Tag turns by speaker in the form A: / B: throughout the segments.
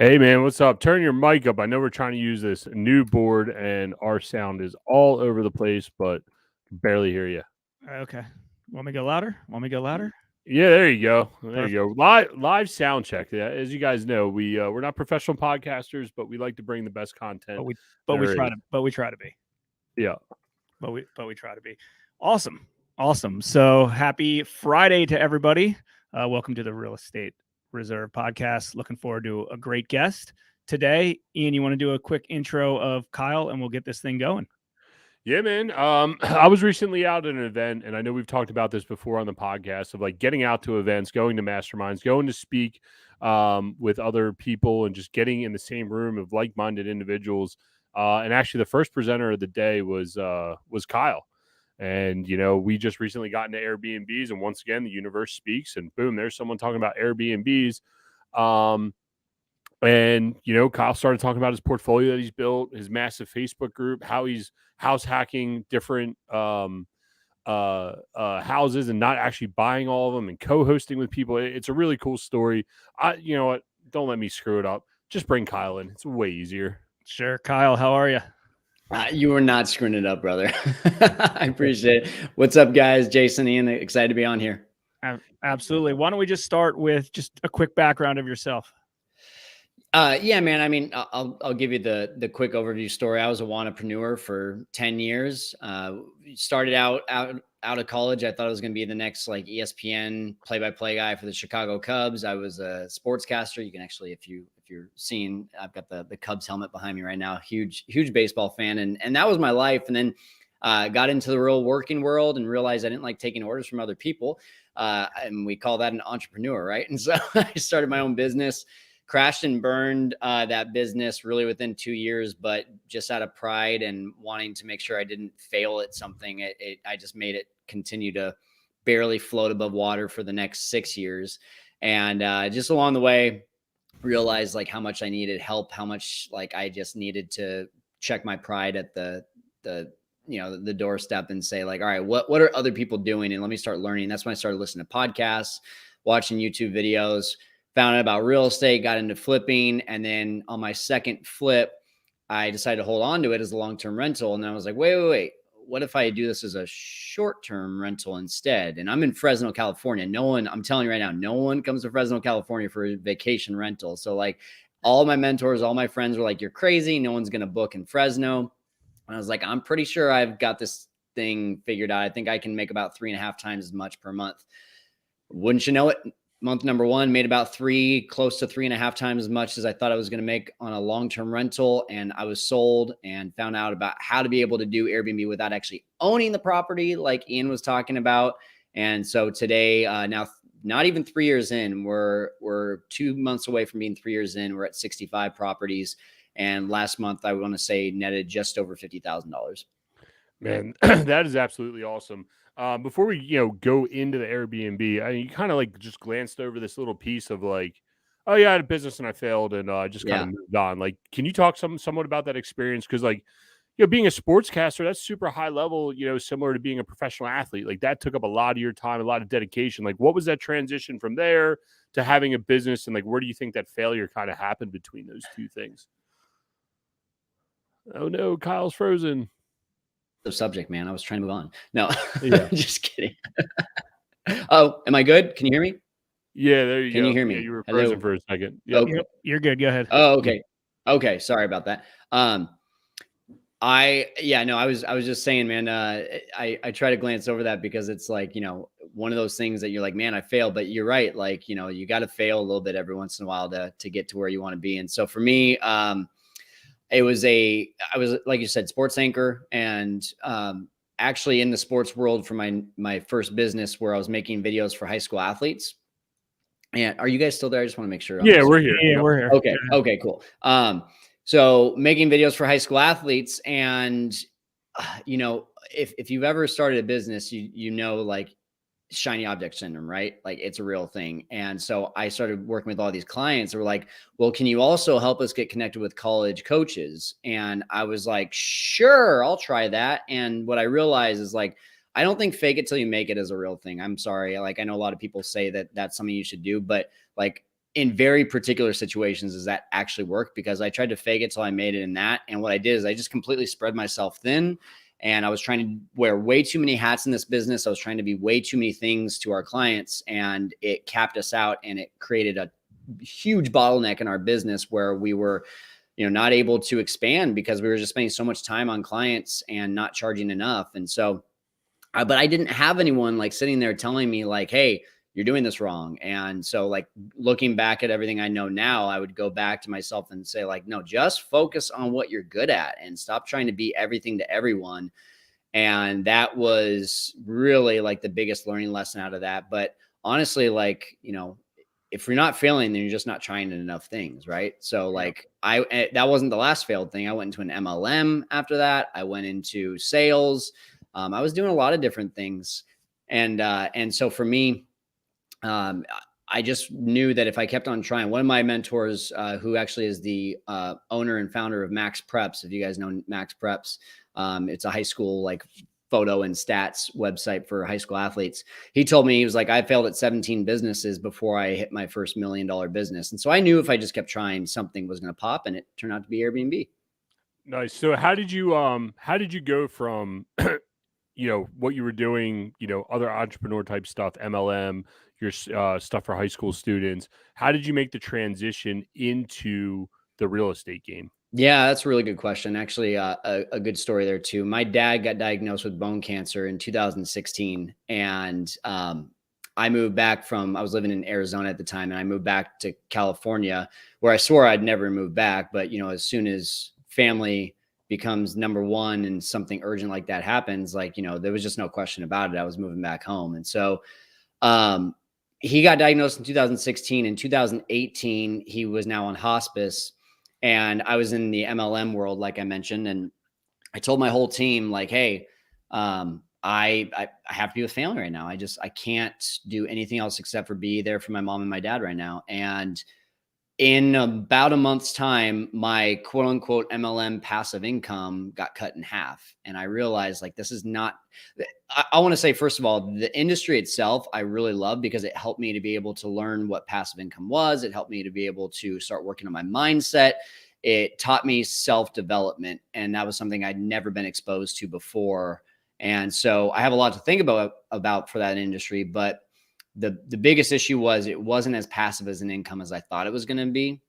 A: Hey man, what's up? Turn your mic up. I know we're trying to use this new board and our sound is all over the place, but barely hear you.
B: Okay. Want me to go louder?
A: Yeah, there you go. There
B: Perfect.
A: you go. Live sound check. Yeah, as you guys know, we're not professional podcasters, but we like to bring the best content.
B: But we
A: there
B: try
A: is.
B: to but we try to be.
A: Yeah.
B: But we try to be. Awesome. So happy Friday to everybody. Welcome to the Real Estate Reserve podcast. Looking forward to a great guest today. Ian, you want to do a quick intro of Kyle and we'll get this thing going?
A: Yeah, man. I was recently out at an event, and I know we've talked about this before on the podcast of like getting out to events, going to masterminds, going to speak with other people, and just getting in the same room of like-minded individuals. And actually, the first presenter of the day was Kyle. And we just recently got into Airbnbs, and once again, the universe speaks, and boom, there's someone talking about Airbnbs. And Kyle started talking about his portfolio that he's built, his massive Facebook group, how he's house hacking different houses and not actually buying all of them and co-hosting with people. It's a really cool story. You know what? Don't let me screw it up. Just bring Kyle in. It's way easier.
B: Sure. Kyle, how are you?
C: You were not screwing it up, brother. I appreciate it. What's up, guys? Jason, Ian, excited to be on here.
B: Absolutely. Why don't we just start with just a quick background of yourself?
C: Yeah, man. I mean, I'll give you the quick overview story. I was a wantrepreneur for 10 years. Started out of college. I thought I was going to be the next like ESPN play-by-play guy for the Chicago Cubs. I was a sportscaster. You can actually, if you're seeing, I've got the Cubs helmet behind me right now. Huge baseball fan, and that was my life. And then got into the real working world and realized I didn't like taking orders from other people. And we call that an entrepreneur, right? And so I started my own business. Crashed and burned that business really within 2 years, but just out of pride and wanting to make sure I didn't fail at something, I just made it continue to barely float above water for the next 6 years. And just along the way, realized like how much I needed help, how much like I just needed to check my pride at the doorstep and say like, all right, what are other people doing? And let me start learning. That's when I started listening to podcasts, watching YouTube videos. Found out about real estate, got into flipping. And then on my second flip, I decided to hold on to it as a long-term rental. And then I was like, wait. What if I do this as a short-term rental instead? And I'm in Fresno, California. I'm telling you right now, no one comes to Fresno, California for a vacation rental. So like all my mentors, all my friends were like, you're crazy. No one's going to book in Fresno. And I was like, I'm pretty sure I've got this thing figured out. I think I can make about 3.5 times as much per month. Wouldn't you know it? Month number one, made about close to 3.5 times as much as I thought I was going to make on a long-term rental. And I was sold and found out about how to be able to do Airbnb without actually owning the property like Ian was talking about. And so today, now not even 3 years in, we're 2 months away from being 3 years in. We're at 65 properties. And last month, I want to say netted just over $50,000.
A: Man, that is absolutely awesome. Before we, go into the Airbnb, you kind of like just glanced over this little piece of like, oh yeah, I had a business and I failed and I just kind of moved on. Like, can you talk somewhat about that experience? Because like, being a sportscaster, that's super high level, similar to being a professional athlete. Like that took up a lot of your time, a lot of dedication. Like what was that transition from there to having a business? And like, where do you think that failure kind of happened between those two things? Oh no, Kyle's frozen.
C: The subject, man. I was trying to move on. No,
A: yeah.
C: Just kidding. Oh, am I good? Can you hear me?
A: Yeah, there you go.
C: Can you hear me?
A: Yeah, you were frozen for a second.
B: Yep. You're good. Go ahead.
C: Oh, okay. Okay. Sorry about that. I was just saying, man, I try to glance over that because it's like, one of those things that you're like, man, I failed, but you're right. Like, you got to fail a little bit every once in a while to get to where you want to be. And so for me, I was like you said, sports anchor, and actually in the sports world for my first business where I was making videos for high school athletes. And are you guys still there? I just want to make sure.
A: Yeah, we're here.
B: Yeah, we're here.
C: Okay, cool. So making videos for high school athletes, and if you've ever started a business, like shiny object syndrome, right? Like it's a real thing. And so I started working with all these clients that were like, well, can you also help us get connected with college coaches? And I was like, sure, I'll try that. And what I realized is like, I don't think fake it till you make it is a real thing. I'm sorry. Like, I know a lot of people say that that's something you should do, but like in very particular situations does that actually work, because I tried to fake it till I made it in that. And what I did is I just completely spread myself thin, and I was trying to wear way too many hats in this business. I was trying to be way too many things to our clients, and it capped us out, and it created a huge bottleneck in our business where we were, not able to expand because we were just spending so much time on clients and not charging enough. And so, but I didn't have anyone like sitting there telling me like, hey, you're doing this wrong. And so like looking back at everything I know now, I would go back to myself and say like, no, just focus on what you're good at and stop trying to be everything to everyone. And that was really like the biggest learning lesson out of that. But honestly, like, if you're not failing, then you're just not trying enough things. Right. So like that wasn't the last failed thing. I went into an MLM after that. I went into sales. I was doing a lot of different things. And so for me, I just knew that if I kept on trying, one of my mentors, who actually is the owner and founder of Max Preps, if you guys know Max Preps, it's a high school like photo and stats website for high school athletes. He told me, he was like, I failed at 17 businesses before I hit my first $1 million business. And so I knew if I just kept trying, something was going to pop, and it turned out to be Airbnb.
A: Nice. So how did you go from what you were doing, other entrepreneur type stuff, MLM, your stuff for high school students? How did you make the transition into the real estate game?
C: Yeah, that's a really good question. Actually, a good story there too. My dad got diagnosed with bone cancer in 2016, and I moved back I was living in Arizona at the time, and I moved back to California, where I swore I'd never move back. But as soon as family becomes number one and something urgent like that happens, like, there was just no question about it. I was moving back home. And so he got diagnosed in 2016. In 2018, he was now on hospice. And I was in the MLM world, like I mentioned, and I told my whole team, like, hey, I have to be with family right now. I can't do anything else except for be there for my mom and my dad right now. And in about a month's time, my quote unquote MLM passive income got cut in half. And I realized like, this is not, I want to say, first of all, the industry itself, I really love, because it helped me to be able to learn what passive income was. It helped me to be able to start working on my mindset. It taught me self-development. And that was something I'd never been exposed to before. And so I have a lot to think about for that industry, but the biggest issue was it wasn't as passive as an income as I thought it was going to be.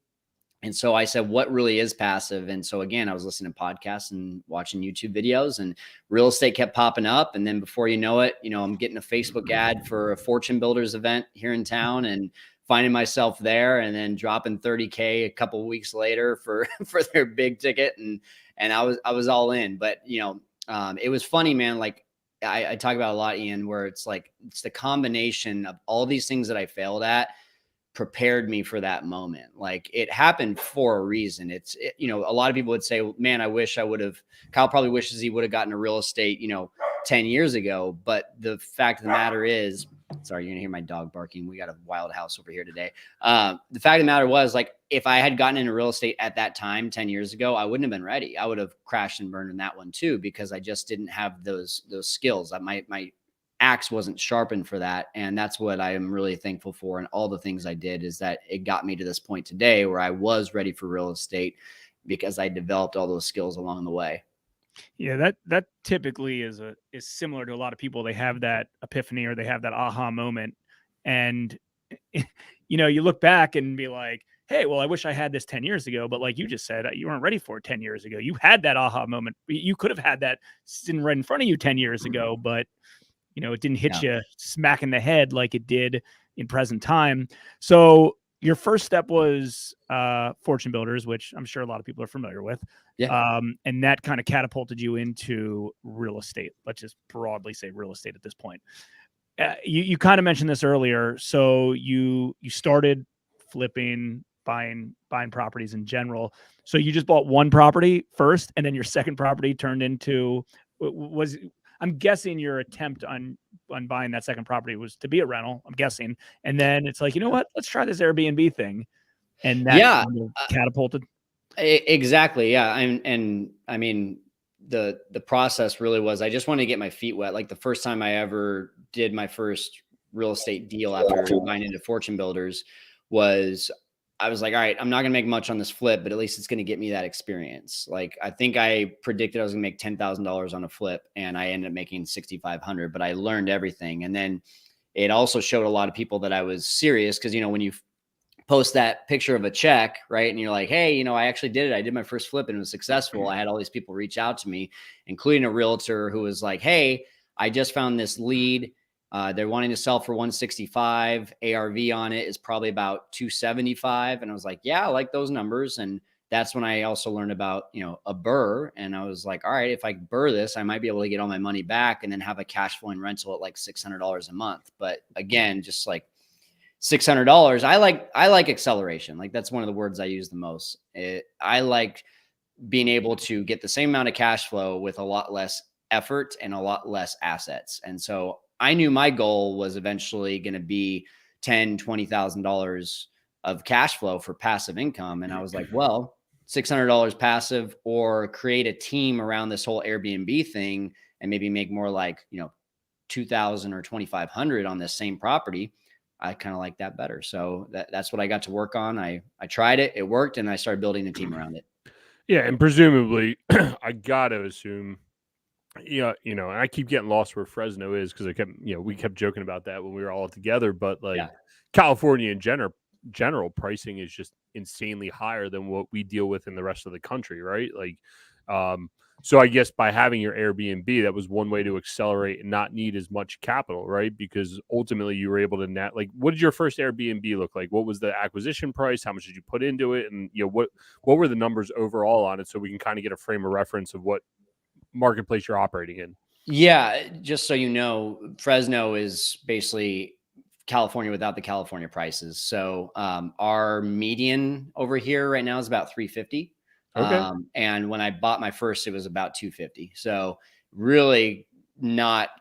C: And so I said, what really is passive? And so again, I was listening to podcasts and watching YouTube videos, and real estate kept popping up. And then before you know it, I'm getting a Facebook ad for a Fortune Builders event here in town, and finding myself there, and then dropping 30K a couple of weeks later for their big ticket. And I was all in. But, it was funny, man. Like, I talk about a lot, Ian, where it's like, it's the combination of all these things that I failed at prepared me for that moment. Like, it happened for a reason. A lot of people would say, man, I wish I would have, Kyle probably wishes he would have gotten to real estate, 10 years ago. But the fact of the matter is, sorry, you're gonna hear my dog barking. We got a wild house over here today. The fact of the matter was, like, if I had gotten into real estate at that time 10 years ago, I wouldn't have been ready. I would have crashed and burned in that one too, because I just didn't have those skills. My axe wasn't sharpened for that. And that's what I am really thankful for. And all the things I did is that it got me to this point today where I was ready for real estate, because I developed all those skills along the way.
B: Yeah, that typically is similar to a lot of people. They have that epiphany, or they have that aha moment, and you look back and be like, hey, well, I wish I had this 10 years ago. But like you just said, you weren't ready for it 10 years ago. You had that aha moment. You could have had that sitting right in front of you 10 years ago, but it didn't hit you smack in the head like it did in present time. So your first step was Fortune Builders, which I'm sure a lot of people are familiar with.
C: Yeah.
B: And that kind of catapulted you into real estate. Let's just broadly say real estate at this point. You kind of mentioned this earlier. So you started flipping, buying properties in general. So you just bought one property first, and then your second property turned into, I'm guessing your attempt on buying that second property was to be a rental, I'm guessing. And then it's like, you know what, let's try this Airbnb thing. And that kind of catapulted.
C: Exactly. Yeah. And I mean, the process really was, I just wanted to get my feet wet. Like, the first time I ever did my first real estate deal after buying into Fortune Builders was I was like, all right, I'm not going to make much on this flip, but at least it's going to get me that experience. Like, I think I predicted I was going to make $10,000 on a flip, and I ended up making 6,500, but I learned everything. And then it also showed a lot of people that I was serious. Cause when you post that picture of a check, right, and you're like, hey, I actually did it. I did my first flip and it was successful. I had all these people reach out to me, including a realtor who was like, hey, I just found this lead. They're wanting to sell for 165. ARV on it is probably about 275. And I was like, yeah, I like those numbers. And that's when I also learned about, a BRRRR. And I was like, all right, if I BRRRR this, I might be able to get all my money back and then have a cash flowing rental at like $600 a month. But again, just like $600, I like acceleration. Like, that's one of the words I use the most. I like being able to get the same amount of cash flow with a lot less effort and a lot less assets. And so I knew my goal was eventually going to be $10,000, $20,000 of cash flow for passive income. And I was like, well, $600 passive, or create a team around this whole Airbnb thing and maybe make more like, $2,000 or $2,500 on this same property. I kind of like that better. So that's what I got to work on. I tried it, it worked, and I started building a team around it.
A: Yeah. And presumably I got to assume, and I keep getting lost where Fresno is, because we kept joking about that when we were all together, but like California in general pricing is just insanely higher than what we deal with in the rest of the country. Right. Like, so I guess by having your Airbnb, that was one way to accelerate and not need as much capital, right? Because ultimately you were able to what did your first Airbnb look like? What was the acquisition price? How much did you put into it? And what were the numbers overall on it, so we can kind of get a frame of reference of what marketplace you're operating in?
C: Yeah, just so you know, Fresno is basically California without the California prices. So our median over here right now is about 350.
A: Okay.
C: And when I bought my first, it was about 250. So really not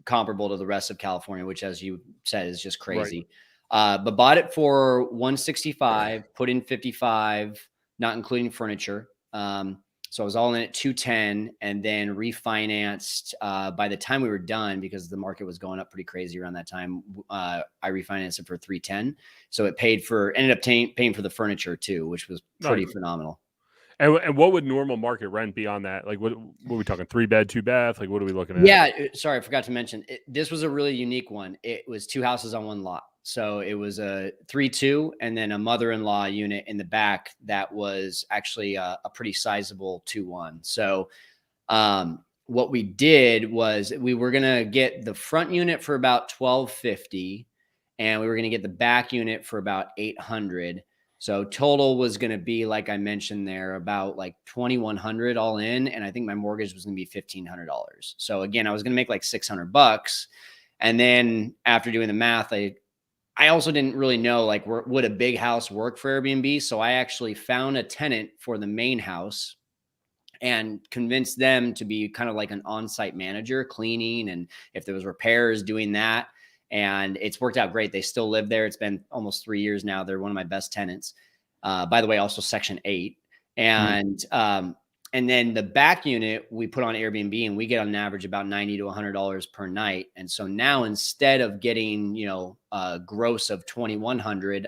C: comparable to the rest of California, which, as you said, is just crazy. Right. But bought it for 165, put in 55, not including furniture. So I was all in at 210, and then refinanced by the time we were done, because the market was going up pretty crazy around that time. I refinanced it for 310. So it ended up paying for the furniture too, which was pretty phenomenal.
A: And what would normal market rent be on that? Like, what are we talking? 3-bed, 2-bath? Like, what are we looking at?
C: Yeah. Sorry, I forgot to mention this was a really unique one. It was 2 houses on one lot. So it was a 3-2 and then a mother-in-law unit in the back that was actually a pretty sizable 2-1. So what we did was we were going to get the front unit for about $1,250, and we were going to get the back unit for about $800. So total was going to be, like I mentioned there, about like $2,100 all in. And I think my mortgage was going to be $1,500. So again, I was going to make like $600. And then after doing the math, I also didn't really know, like, would a big house work for Airbnb? So I actually found a tenant for the main house and convinced them to be kind of like an on-site manager, cleaning, and if there was repairs, doing that. And it's worked out great. They still live there. It's been almost 3 years now. They're one of my best tenants. By the way, also Section 8. And then the back unit we put on Airbnb, and we get on an average about $90 to $100 per night. And so now, instead of getting, a gross of $2,100,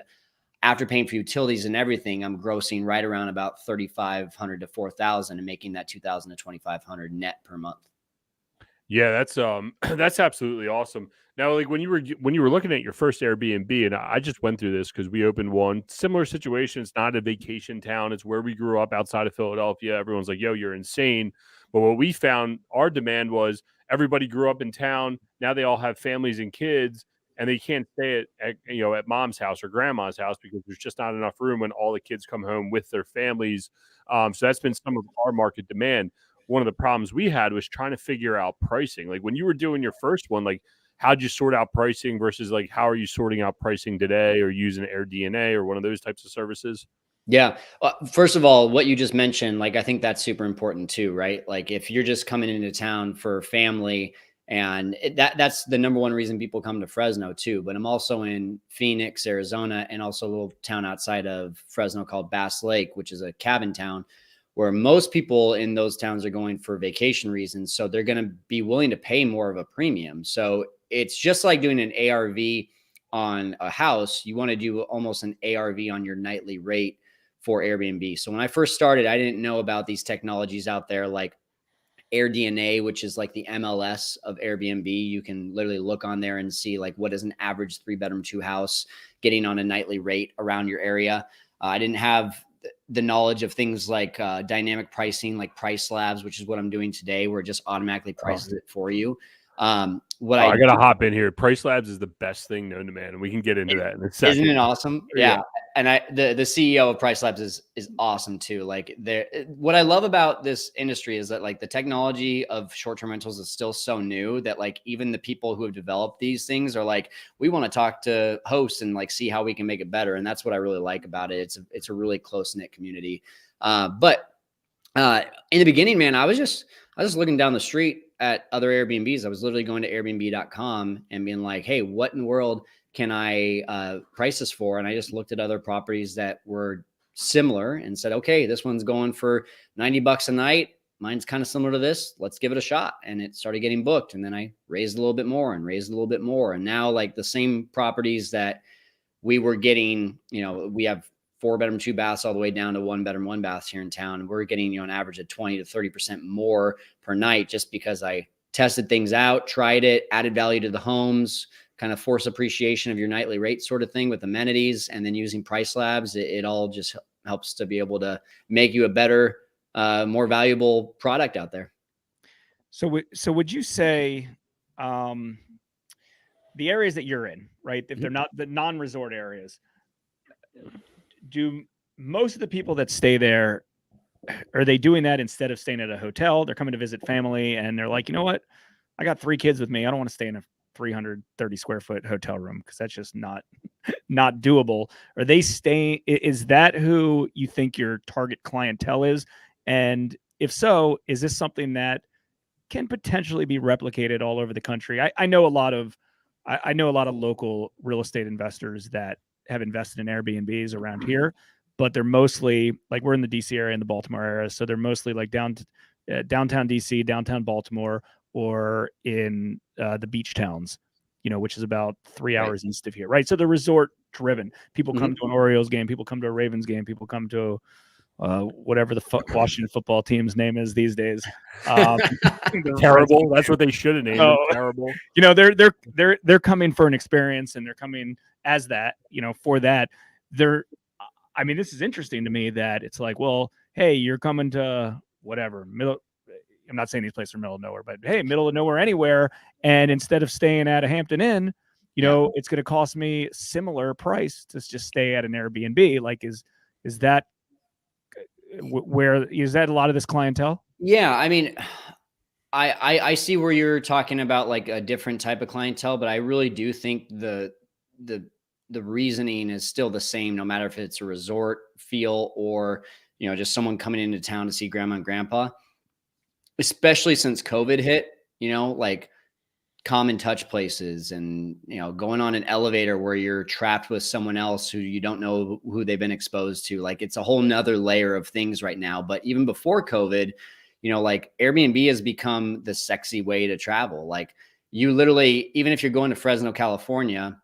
C: after paying for utilities and everything, I'm grossing right around about $3,500 to $4,000 and making that $2,000 to $2,500 net per month.
A: Yeah, that's absolutely awesome. Now, like, when you were looking at your first Airbnb, and I just went through this because we opened one similar situation. It's not a vacation town. It's where we grew up outside of Philadelphia. Everyone's like, yo, you're insane. But what we found, our demand was, everybody grew up in town. Now they all have families and kids, and they can't stay at mom's house or grandma's house because there's just not enough room when all the kids come home with their families. So that's been some of our market demand. One of the problems we had was trying to figure out pricing. Like, when you were doing your first one, like, how'd you sort out pricing versus, like, how are you sorting out pricing today, or using AirDNA or one of those types of services?
C: Yeah. First of all, what you just mentioned, like, I think that's super important too, right? Like, if you're just coming into town for family, and that's the number one reason people come to Fresno too. But I'm also in Phoenix, Arizona, and also a little town outside of Fresno called Bass Lake, which is a cabin town, where most people in those towns are going for vacation reasons. So they're going to be willing to pay more of a premium. So it's just like doing an ARV on a house, you want to do almost an ARV on your nightly rate for Airbnb. So when I first started, I didn't know about these technologies out there like AirDNA, which is like the MLS of Airbnb. You can literally look on there and see like what is an average 3-bedroom, 2 house getting on a nightly rate around your area. I didn't have the knowledge of things like dynamic pricing, like Price Labs, which is what I'm doing today, where it just automatically prices it for you. I
A: gotta hop in here. Price Labs is the best thing known to man, and we can get into that in a second.
C: Isn't it awesome? Yeah. And the CEO of Price Labs is awesome too. Like what I love about this industry is that like the technology of short-term rentals is still so new that like even the people who have developed these things are like, we want to talk to hosts and like see how we can make it better. And that's what I really like about it. It's a really close-knit community. But in the beginning, man, I was just looking down the street at other Airbnbs. I was literally going to Airbnb.com and being like, hey, what in the world can I price this for? And I just looked at other properties that were similar and said, okay, this one's going for $90 a night. Mine's kind of similar to this. Let's give it a shot. And it started getting booked. And then I raised a little bit more and raised a little bit more. And now like the same properties that we were getting, we have 4-bedroom, 2 baths all the way down to 1-bedroom, 1 bath here in town. And we're getting, an average of 20 to 30% more per night just because I tested things out, tried it, added value to the homes, kind of force appreciation of your nightly rate sort of thing with amenities. And then using Price Labs, it all just helps to be able to make you a better, more valuable product out there.
B: So would you say the areas that you're in, right? If they're not the non-resort areas, do most of the people that stay there, are they doing that instead of staying at a hotel? They're coming to visit family and they're like, you know what? I got 3 kids with me. I don't want to stay in a 330 square foot hotel room because that's just not doable. Are they staying? Is that who you think your target clientele is? And if so, is this something that can potentially be replicated all over the country? I know a lot of local real estate investors that have invested in Airbnbs around here, but they're mostly like, we're in the DC area and the Baltimore area. So they're mostly like downtown DC, downtown Baltimore, or in the beach towns, which is about 3 hours east of here. Right. So they're resort driven. People come to an Orioles game. People come to a Ravens game. People come to whatever the Washington football team's name is these days.
A: Terrible. That's what they should have named it. Terrible.
B: They're coming for an experience, and they're coming as that, for that. This is interesting to me that it's like, well, hey, you're coming to whatever middle. I'm not saying these places are middle of nowhere, but hey, middle of nowhere anywhere. And instead of staying at a Hampton Inn, it's going to cost me similar price to just stay at an Airbnb. Like, is that where is that a lot of this clientele?
C: Yeah. I mean, I see where you're talking about like a different type of clientele, but I really do think the reasoning is still the same, no matter if it's a resort feel or, just someone coming into town to see grandma and grandpa, especially since COVID hit, like common touch places and, going on an elevator where you're trapped with someone else who you don't know who they've been exposed to. Like it's a whole nother layer of things right now. But even before COVID, like Airbnb has become the sexy way to travel. Like you literally, even if you're going to Fresno, California,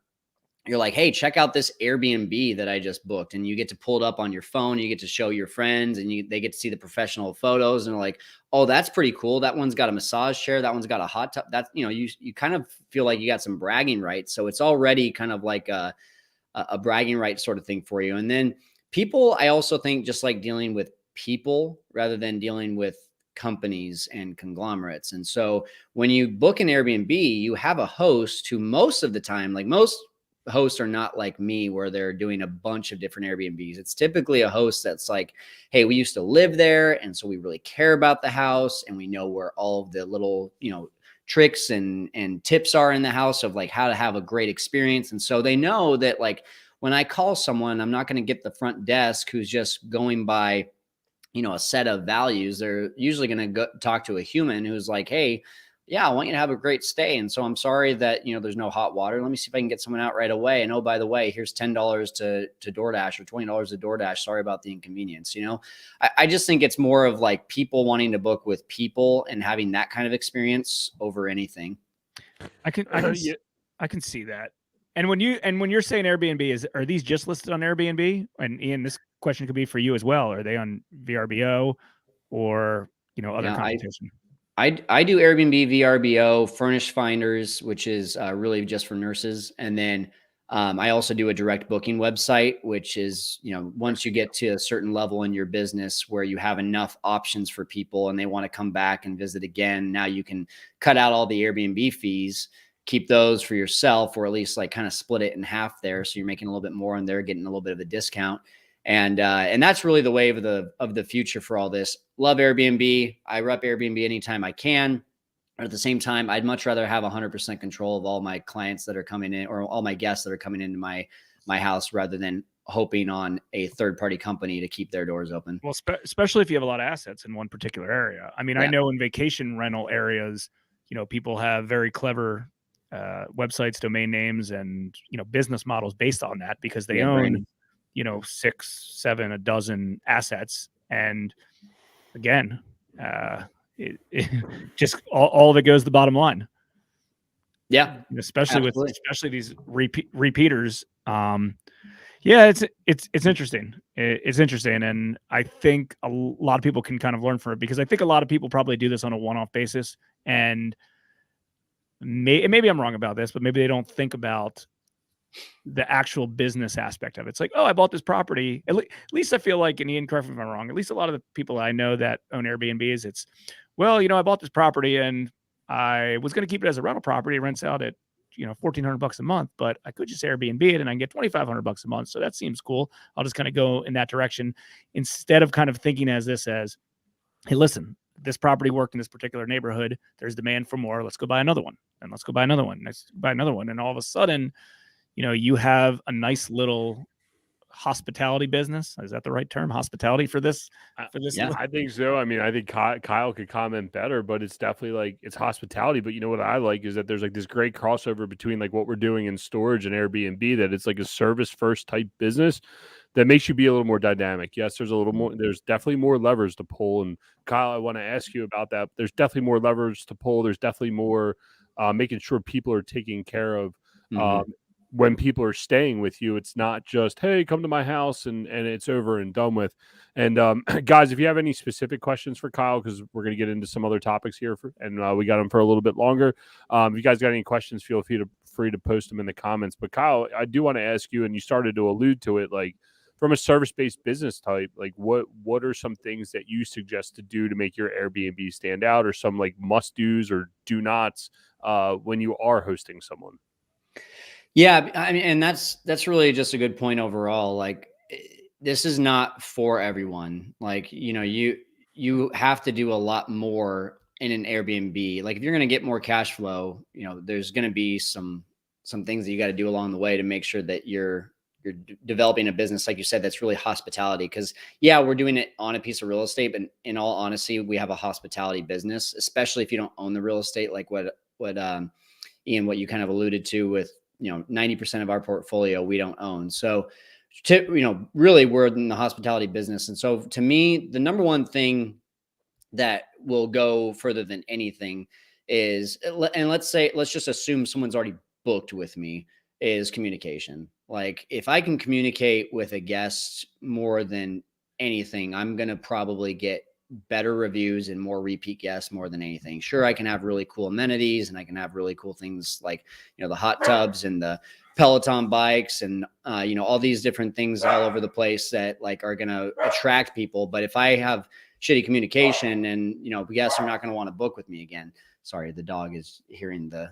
C: you're like, hey, check out this Airbnb that I just booked. And you get to pull it up on your phone. You get to show your friends and they get to see the professional photos and like, oh, that's pretty cool. That one's got a massage chair. That one's got a hot tub. That's, you kind of feel like you got some bragging rights. So it's already kind of like a bragging right sort of thing for you. And then people, I also think just like dealing with people rather than dealing with companies and conglomerates. And so when you book an Airbnb, you have a host who most of the time, like most hosts are not like me where they're doing a bunch of different Airbnbs. It's typically a host that's like, hey, we used to live there. And so we really care about the house and we know where all of the little, tricks and tips are in the house of like how to have a great experience. And so they know that like when I call someone, I'm not going to get the front desk who's just going by, a set of values. They're usually going to go talk to a human who's like, hey, yeah, I want you to have a great stay. And so I'm sorry that, there's no hot water. Let me see if I can get someone out right away. And oh, by the way, here's $10 to DoorDash or $20 to DoorDash. Sorry about the inconvenience. I just think it's more of like people wanting to book with people and having that kind of experience over anything.
B: I can see that. And when you're saying Airbnb, are these just listed on Airbnb? And Ian, this question could be for you as well. Are they on VRBO or other competition?
C: I do Airbnb, VRBO, Furnished Finders, which is really just for nurses, and then I also do a direct booking website, which is once you get to a certain level in your business where you have enough options for people and they want to come back and visit again, now you can cut out all the Airbnb fees, keep those for yourself, or at least like kind of split it in half there, so you're making a little bit more and they're getting a little bit of a discount. And that's really the wave of the future for all this. Love Airbnb. I rep Airbnb anytime I can. But at the same time, I'd much rather have 100% control of all my clients that are coming in, or all my guests that are coming into my house, rather than hoping on a third-party company to keep their doors open.
B: Well, especially if you have a lot of assets in one particular area. I mean, I know in vacation rental areas, people have very clever websites, domain names, and business models based on that because they own 6, 7, a dozen assets. And again, it just all of it goes to the bottom line.
C: Yeah,
B: especially these repeaters. It's interesting. It's interesting, and I think a lot of people can kind of learn from it, because I think a lot of people probably do this on a one-off basis, and maybe I'm wrong about this, but maybe they don't think about the actual business aspect of it. It's like, oh, I bought this property. At least I feel like, and Ian, correct me if I'm wrong, at least a lot of the people I know that own Airbnbs, it's, well, I bought this property and I was going to keep it as a rental property. It rents out at, $1,400 a month, but I could just Airbnb it and I can get $2,500 a month. So that seems cool. I'll just kind of go in that direction, instead of kind of thinking as, hey, listen, this property worked in this particular neighborhood. There's demand for more. Let's go buy another one. And let's go buy another one. Let's buy another one. And all of a sudden, you have a nice little hospitality business. Is that the right term? Hospitality for this?
A: Yeah, I think so. I mean, I think Kyle could comment better, but it's definitely like, it's hospitality. But what I like is that there's like this great crossover between like what we're doing in storage and Airbnb, that it's like a service first type business that makes you be a little more dynamic. Yes, there's definitely more levers to pull. And Kyle, I want to ask you about that. There's definitely more levers to pull. There's definitely more making sure people are taken care of. When people are staying with you, it's not just, hey, come to my house and it's over and done with. And guys, if you have any specific questions for Kyle, because we're going to get into some other topics here, and we got them for a little bit longer. If you guys got any questions, feel free to post them in the comments. But Kyle, I do want to ask you, and you started to allude to it, like from a service-based business type, like what are some things that you suggest to do to make your Airbnb stand out, or some like must-dos or do-nots when you are hosting someone?
C: Yeah, I mean, and that's really just a good point overall. Like, this is not for everyone. Like, you have to do a lot more in an Airbnb. Like, if you're going to get more cash flow, there's going to be some things that you got to do along the way to make sure that you're developing a business, like you said, that's really hospitality. Because we're doing it on a piece of real estate, but in all honesty, we have a hospitality business, especially if you don't own the real estate, like what Ian, what you kind of alluded to with 90% of our portfolio we don't own. So really we're in the hospitality business. And so to me, the number one thing that will go further than anything is, and let's just assume someone's already booked with me, is communication. Like, if I can communicate with a guest more than anything, I'm going to probably get better reviews and more repeat guests more than anything. Sure, I can have really cool amenities and I can have really cool things like, the hot tubs and the Peloton bikes and, all these different things all over the place that like are going to attract people. But if I have shitty communication and, guests are not going to want to book with me again. Sorry, the dog is hearing the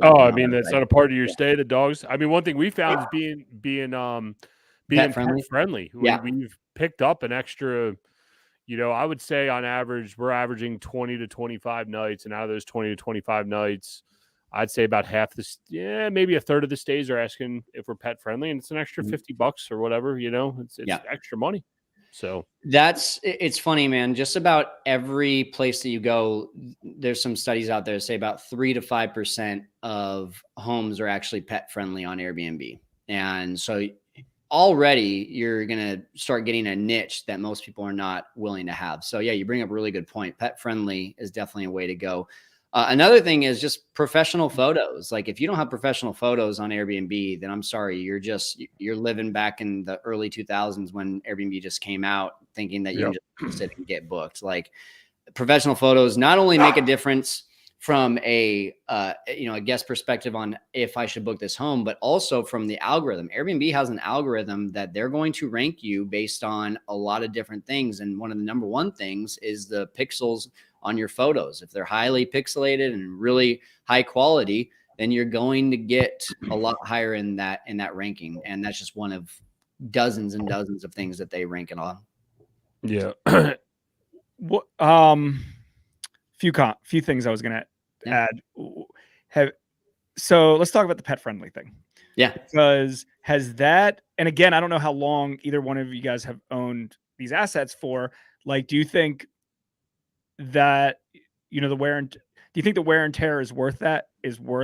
A: I mean, that's not a part of your stay, the dogs. I mean, one thing we found is being pet friendly. We've picked up an extra, I would say on average, we're averaging 20 to 25 nights. And out of those 20 to 25 nights, I'd say about half maybe a third of the stays are asking if we're pet friendly, and it's an extra $50 or whatever, it's extra money. So
C: it's funny, man. Just about every place that you go, there's some studies out there that say about 3 to 5% of homes are actually pet friendly on Airbnb. And so already you're going to start getting a niche that most people are not willing to have. So yeah, you bring up a really good point. Pet friendly is definitely a way to go. Another thing is just professional photos. Like if you don't have professional photos on Airbnb, then I'm sorry, you're living back in the early 2000s when Airbnb just came out, thinking that you can just sit and get booked. Like professional photos not only make a difference from a guest perspective on if I should book this home, but also from the algorithm. Airbnb has an algorithm that they're going to rank you based on a lot of different things. And one of the number one things is the pixels on your photos. If they're highly pixelated and really high quality, then you're going to get a lot higher in that ranking. And that's just one of dozens and dozens of things that they rank it on.
A: Yeah.
B: What few things I was going to add. So let's talk about the pet friendly thing.
C: Yeah.
B: Because has that, and again, I don't know how long either one of you guys have owned these assets for. Like, do you think that, do you think the wear and tear is worth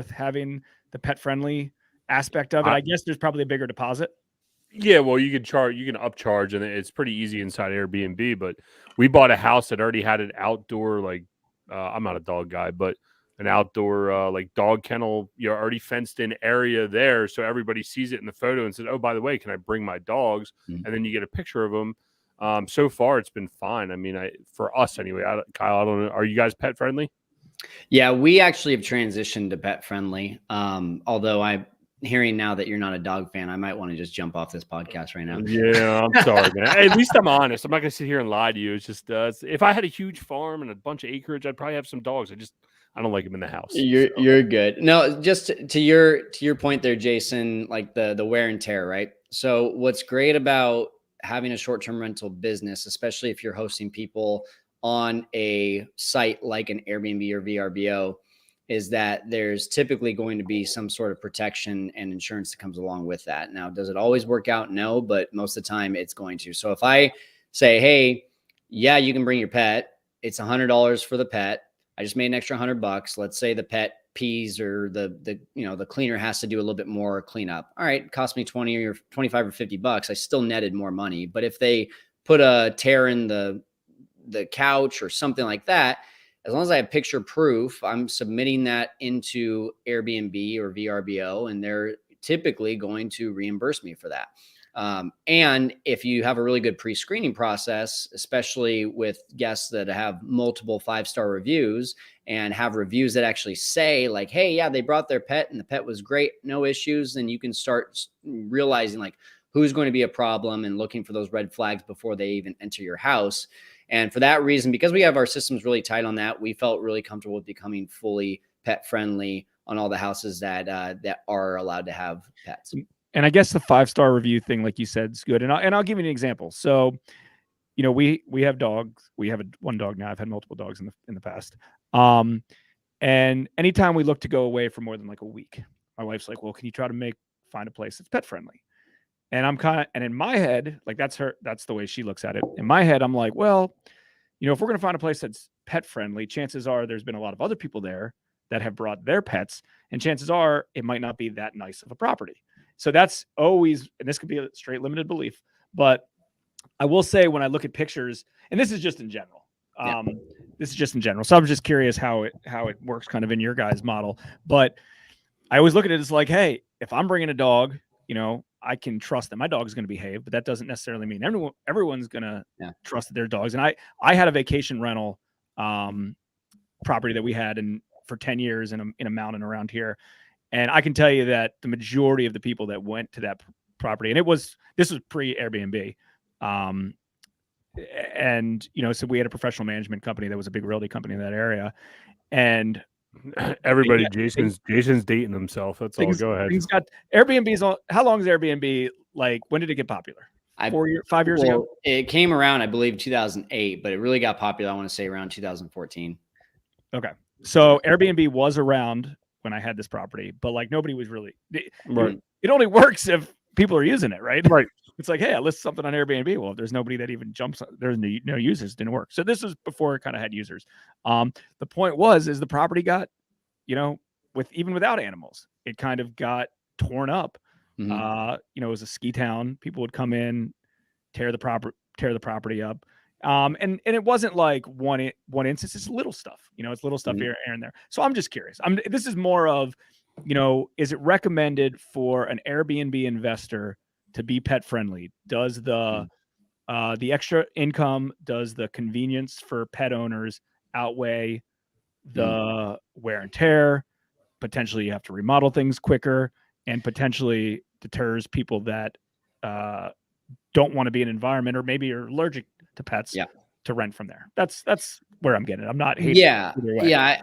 B: having the pet friendly aspect of it? I guess there's probably a bigger deposit.
A: Yeah, well, you can upcharge, and it's pretty easy inside Airbnb. But we bought a house that already had an outdoor, like, I'm not a dog guy, but an outdoor like dog kennel, already fenced in area there, so everybody sees it in the photo and says, "Oh, by the way, can I bring my dogs?" And then you get a picture of them. So far, it's been fine. I mean, for us anyway. Kyle, I don't know. Are you guys pet friendly?
C: Yeah, we actually have transitioned to pet friendly. Although I'm hearing now that you're not a dog fan, I might want to just jump off this podcast right now.
A: Yeah, I'm sorry, man. Hey, at least I'm honest. I'm not gonna sit here and lie to you. It's just if I had a huge farm and a bunch of acreage, I'd probably have some dogs. I don't like them in the house.
C: You're good. No, just to your point there, Jason, like the wear and tear, right? So what's great about having a short-term rental business, especially if you're hosting people on a site like an Airbnb or VRBO, is that there's typically going to be some sort of protection and insurance that comes along with that. Now, does it always work out? No, but most of the time it's going to. So if I say, hey, yeah, you can bring your pet, it's $100 for the pet. I just made an extra $100. Let's say the pet pees or the cleaner has to do a little bit more cleanup. All right, it cost me 20 or 25 or $50. I still netted more money. But if they put a tear in the couch or something like that, as long as I have picture proof, I'm submitting that into Airbnb or VRBO, and they're typically going to reimburse me for that. And if you have a really good pre-screening process, especially with guests that have multiple 5-star reviews and have reviews that actually say like, hey, yeah, they brought their pet and the pet was great, no issues, then you can start realizing like who's going to be a problem and looking for those red flags before they even enter your house. And for that reason, because we have our systems really tight on that, we felt really comfortable with becoming fully pet friendly on all the houses that are allowed to have pets.
B: And I guess the 5-star review thing, like you said, is good. And I'll give you an example. So, we have dogs. We have one dog now. I've had multiple dogs in the past. And anytime we look to go away for more than like a week, my wife's like, well, can you try to find a place that's pet friendly? And and in my head, like that's the way she looks at it. In my head, I'm like, well, if we're going to find a place that's pet friendly, chances are there's been a lot of other people there that have brought their pets, and chances are it might not be that nice of a property. So that's always, and this could be a straight limited belief, but I will say when I look at pictures, and this is just in general, So I'm just curious how it works kind of in your guys' model. But I always look at it as like, hey, if I'm bringing a dog, I can trust that my dog is going to behave, but that doesn't necessarily mean everyone's going to trust their dogs. And I had a vacation rental property that we had for 10 years in a mountain around here. And I can tell you that the majority of the people that went to that property, and this was pre-Airbnb, and so we had a professional management company that was a big realty company in that area, and
A: everybody, Jason's dating himself. That's all. Go ahead.
B: Airbnb's how long is Airbnb? Like, when did it get popular? 5 years ago.
C: It came around, I believe, 2008, but it really got popular, I want to say, around 2014.
B: Okay, so Airbnb was around when I had this property, but like nobody was really
A: right.
B: It only works if people are using it, right?
A: Right.
B: It's like, hey, I list something on Airbnb. Well, if there's nobody that even jumps, there's no users, it didn't work. So this was before it kind of had users. The point is the property got, without animals, it kind of got torn up.
C: Mm-hmm.
B: It was a ski town. People would come in, tear the property up. And it wasn't like one instance. It's little stuff, it's little stuff here and there. So I'm just curious. This is more of, is it recommended for an Airbnb investor to be pet friendly? Does the extra income, does the convenience for pet owners outweigh the wear and tear? Potentially you have to remodel things quicker, and potentially deters people that don't want to be in an environment, or maybe are allergic to pets, to rent from there. That's where I'm getting it. I'm not hating.
C: Yeah.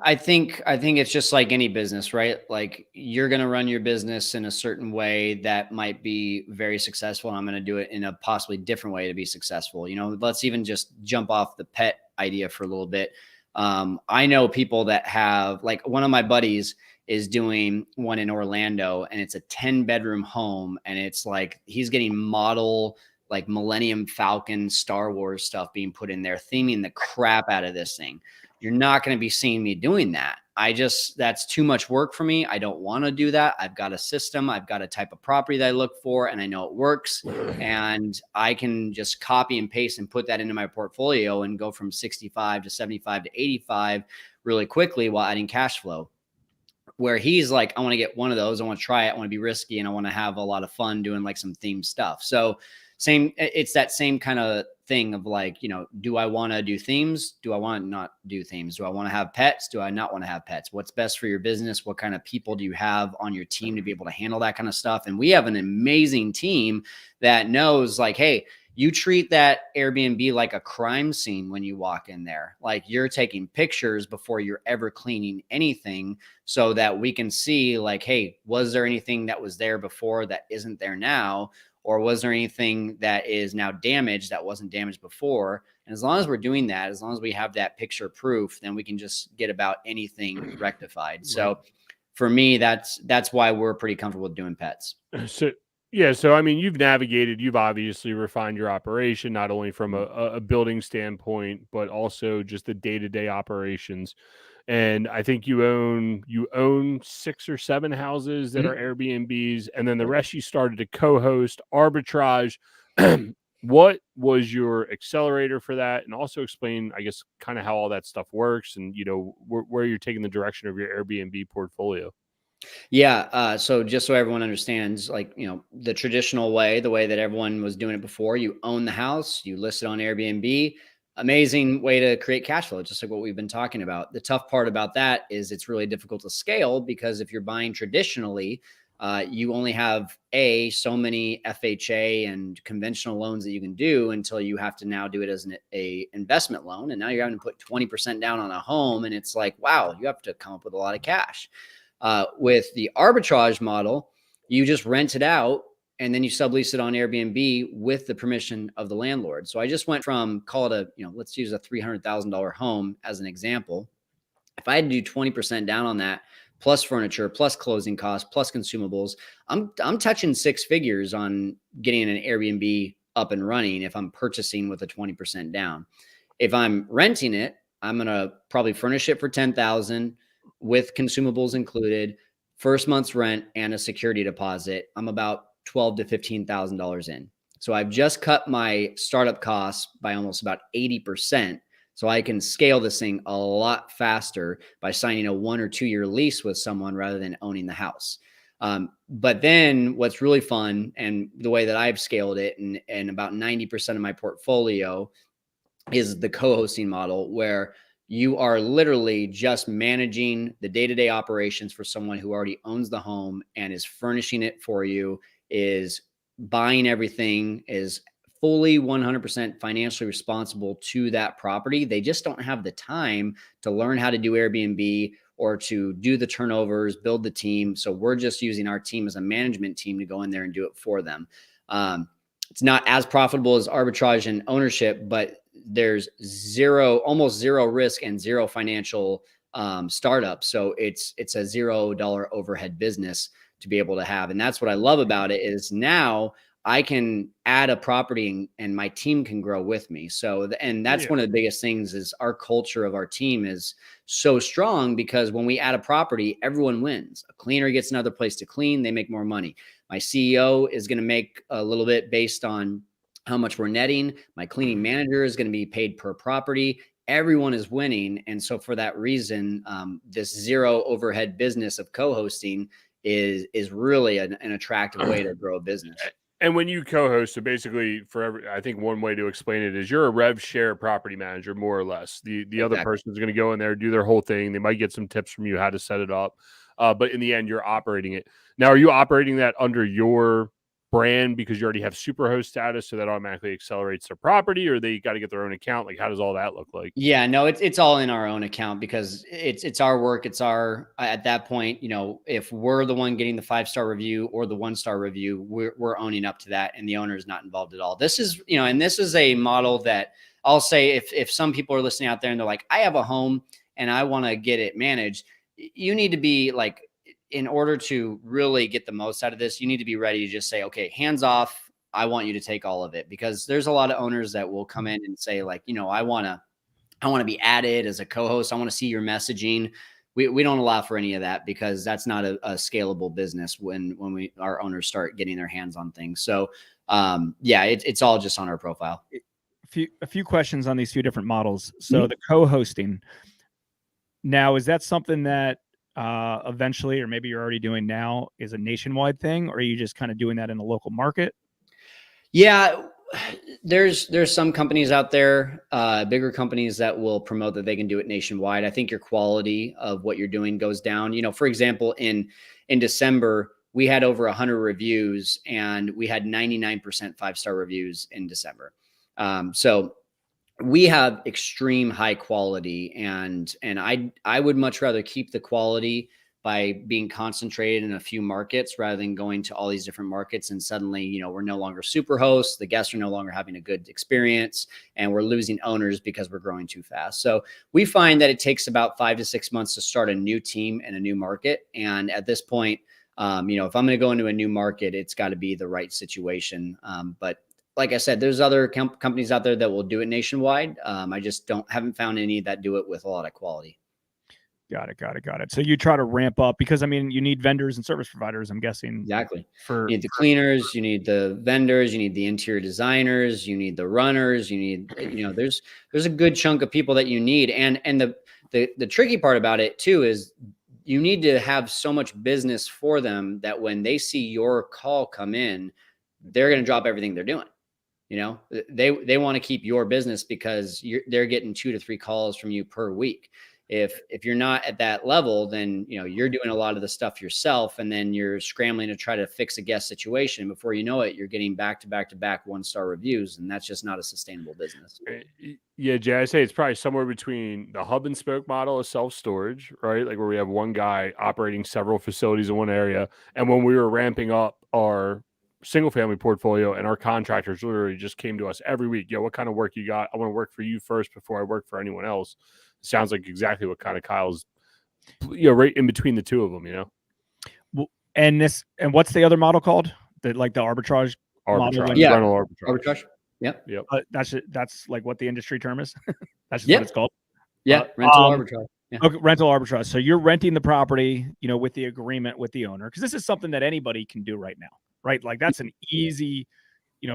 C: I think it's just like any business, right? Like, you're going to run your business in a certain way that might be very successful, and I'm going to do it in a possibly different way to be successful. Let's even just jump off the pet idea for a little bit. I know people that have, like, one of my buddies is doing one in Orlando, and it's a 10-bedroom home, and it's like he's getting model, like, Millennium Falcon Star Wars stuff being put in there, theming the crap out of this thing. You're not going to be seeing me doing that. That's too much work for me. I don't want to do that. I've got a system. I've got a type of property that I look for, and I know it works, and I can just copy and paste and put that into my portfolio and go from 65 to 75 to 85 really quickly while adding cash flow. Where he's like, I want to get one of those. I want to try it. I want to be risky, and I want to have a lot of fun doing like some themed stuff. So it's that same kind of thing of like, do I want to do themes? Do I want to not do themes? Do I want to have pets? Do I not want to have pets? What's best for your business? What kind of people do you have on your team to be able to handle that kind of stuff? And we have an amazing team that knows, like, hey, you treat that Airbnb like a crime scene when you walk in there. Like, you're taking pictures before you're ever cleaning anything, so that we can see, like, hey, was there anything that was there before that isn't there now? Or was there anything that is now damaged that wasn't damaged before? And as long as we're doing that, as long as we have that picture proof, then we can just get about anything rectified. So for me, that's why we're pretty comfortable with doing pets.
A: So I mean, you've obviously refined your operation, not only from a building standpoint, but also just the day-to-day operations. And I think you own 6 or 7 houses that are Airbnbs, and then the rest you started to co-host Arbitrage. What was your accelerator for that? And also explain, I guess, kind of how all that stuff works, and where you're taking the direction of your Airbnb portfolio.
C: Yeah. So just so everyone understands, like, the traditional way, the way that everyone was doing it before, you own the house, you list it on Airbnb. Amazing way to create cash flow, just like what we've been talking about. The tough part about that is it's really difficult to scale, because if you're buying traditionally, you only have so many FHA and conventional loans that you can do, until you have to now do it as an investment loan. And now you're having to put 20% down on a home. And it's like, wow, you have to come up with a lot of cash. With the arbitrage model, you just rent it out, and then you sublease it on Airbnb with the permission of the landlord. So I just went from, call it let's use a $300,000 home as an example. If I had to do 20% down on that, plus furniture, plus closing costs, plus consumables, I'm touching 6 figures on getting an Airbnb up and running if I'm purchasing with a 20% down. If I'm renting it, I'm going to probably furnish it for $10,000 with consumables included, first month's rent, and a security deposit. I'm about $12,000 to $15,000 in. So I've just cut my startup costs by almost about 80%. So I can scale this thing a lot faster by signing a 1 or 2 year lease with someone rather than owning the house. But then what's really fun, and the way that I've scaled it, and about 90% of my portfolio, is the co-hosting model, where you are literally just managing the day-to-day operations for someone who already owns the home and is furnishing it for you, is buying everything, is fully 100% financially responsible to that property. They just don't have the time to learn how to do Airbnb or to do the turnovers, build the team. So we're just using our team as a management team to go in there and do it for them. It's not as profitable as arbitrage and ownership, but there's almost zero risk and zero financial startup. So it's a $0 overhead business to be able to have. And that's what I love about it, is now I can add a property and my team can grow with me. So, and that's one of the biggest things, is our culture of our team is so strong, because when we add a property, everyone wins. A cleaner gets another place to clean. They make more money. My CEO is going to make a little bit based on how much we're netting. My cleaning manager is going to be paid per property. Everyone is winning. And so for that reason, this zero overhead business of co-hosting is really an attractive way to grow a business.
A: And when you co-host, so basically I think one way to explain it is you're a rev share property manager, more or less. The other person is going to go in there, do their whole thing. They might get some tips from you how to set it up. But in the end, you're operating it. Now, are you operating that under your brand because you already have superhost status, so that automatically accelerates their property, or they got to get their own account? Like, how does all that look like?
C: Yeah, no, it's all in our own account because it's our work. It's our, at that point, if we're the one getting the 5-star review or the 1-star review, we're owning up to that, and the owner is not involved at all. This is, and this is a model that I'll say, if some people are listening out there and they're like, I have a home and I want to get it managed, you need to be like, in order to really get the most out of this, you need to be ready to just say, okay, hands off. I want you to take all of it, because there's a lot of owners that will come in and say, like, I want to be added as a co-host. I want to see your messaging. We don't allow for any of that, because that's not a scalable business when our owners start getting their hands on things. So it's all just on our profile.
B: A few questions on these few different models. So the co-hosting, now, is that something that eventually, or maybe you're already doing now, is a nationwide thing, or are you just kind of doing that in a local market?
C: Yeah, there's some companies out there, bigger companies, that will promote that they can do it nationwide. I think your quality of what you're doing goes down. For example, in December, we had over 100 reviews, and we had 99% 5-star reviews in December. So we have extreme high quality, and I would much rather keep the quality by being concentrated in a few markets rather than going to all these different markets. And suddenly, we're no longer super hosts. The guests are no longer having a good experience, and we're losing owners because we're growing too fast. So we find that it takes about 5 to 6 months to start a new team in a new market. And at this point, if I'm going to go into a new market, it's got to be the right situation. But like I said, there's other companies out there that will do it nationwide. I just haven't found any that do it with a lot of quality.
B: Got it. So you try to ramp up, because you need vendors and service providers, I'm guessing.
C: Exactly. You need the cleaners, you need the vendors, you need the interior designers, you need the runners, you need, there's a good chunk of people that you need. And the tricky part about it too is you need to have so much business for them that when they see your call come in, they're going to drop everything they're doing. They want to keep your business because they're getting 2 to 3 calls from you per week. If you're not at that level, then you're doing a lot of the stuff yourself, and then you're scrambling to try to fix a guest situation. Before you know it, you're getting back to back 1-star reviews, and that's just not a sustainable business.
A: Yeah, Jay, I say it's probably somewhere between the hub and spoke model of self-storage, right? Like where we have one guy operating several facilities in one area, and when we were ramping up our single-family portfolio, and our contractors literally just came to us every week. Yo, what kind of work you got? I want to work for you first before I work for anyone else. Sounds like exactly what kind of Kyle's, right in between the two of them,
B: Well, and what's the other model called? The arbitrage model?
C: Yeah,
A: rental arbitrage.
C: Yep.
B: That's like what the industry term is. That's just what it's called.
C: Yeah, rental arbitrage. Yeah.
B: Okay, rental arbitrage. So you're renting the property, with the agreement with the owner, because this is something that anybody can do right now, right? Like that's an easy,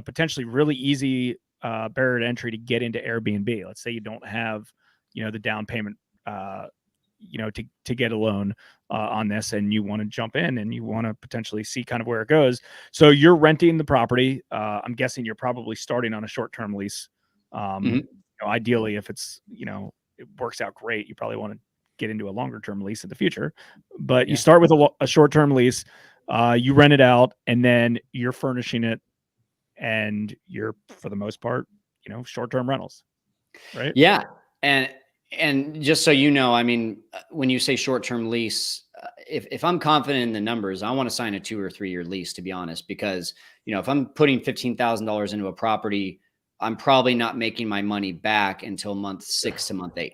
B: potentially really easy barrier to entry to get into Airbnb. Let's say you don't have the down payment, to get a loan on this, and you want to jump in and you want to potentially see kind of where it goes. So you're renting the property. I'm guessing you're probably starting on a short-term lease. Ideally, if it's, it works out great, you probably want to get into a longer-term lease in the future. But you start with a short-term lease, you rent it out, and then you're furnishing it, and you're, for the most part, short-term rentals, right?
C: Yeah. And just so when you say short-term lease, if I'm confident in the numbers, I want to sign a 2 or 3 year lease, to be honest, because, if I'm putting $15,000 into a property, I'm probably not making my money back until month 6 to month 8.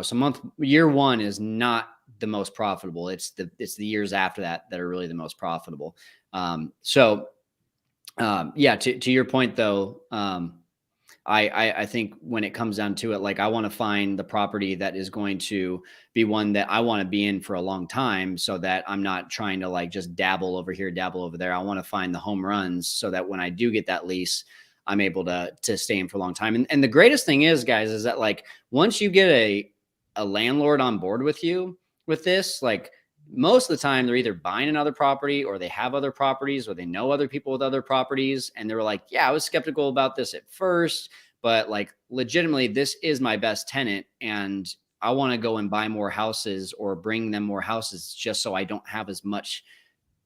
C: So year 1 is not the most profitable. It's the years after that are really the most profitable. To your point though, I think when it comes down to it, like I want to find the property that is going to be one that I want to be in for a long time, so that I'm not trying to just dabble over here, dabble over there. I want to find the home runs so that when I do get that lease, I'm able to stay in for a long time. And the greatest thing is, guys, is that like once you get a landlord on board with you with this, like most of the time they're either buying another property or they have other properties or they know other people with other properties. And they're like, yeah, I was skeptical about this at first, but like legitimately, this is my best tenant. And I want to go and buy more houses or bring them more houses just so I don't have as much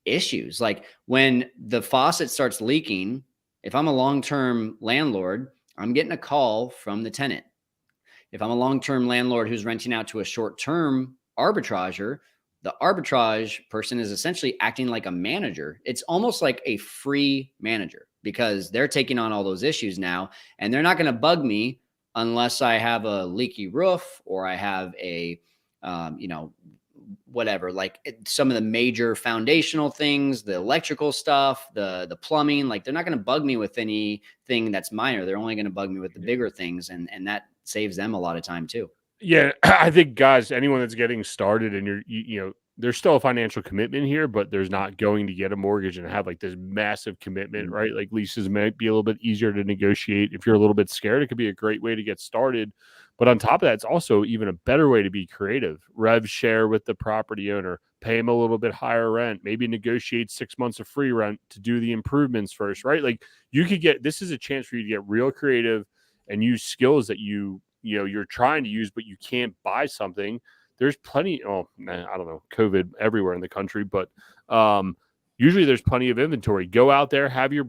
C: issues. Like when the faucet starts leaking, if I'm a long-term landlord, I'm getting a call from the tenant. If I'm a long-term landlord who's renting out to a short-term arbitrager, the arbitrage person is essentially acting like a manager. It's almost like a free manager because they're taking on all those issues now, and they're not going to bug me unless I have a leaky roof or I have a, whatever, like some of the major foundational things, the electrical stuff, the plumbing, like they're not going to bug me with anything that's minor. They're only going to bug me with the bigger things. And that saves them a lot of time too.
A: Yeah. I think guys, anyone that's getting started and there's still a financial commitment here, but there's not going to get a mortgage and have like this massive commitment, right? Like leases might be a little bit easier to negotiate. If you're a little bit scared, it could be a great way to get started. But on top of that, it's also even a better way to be creative. Rev share with the property owner, pay him a little bit higher rent, maybe negotiate 6 months of free rent to do the improvements first, right? Like this is a chance for you to get real creative and use skills that you're trying to use, but you can't buy something. There's plenty. Oh, I don't know, COVID everywhere in the country, but usually there's plenty of inventory. Go out there, have your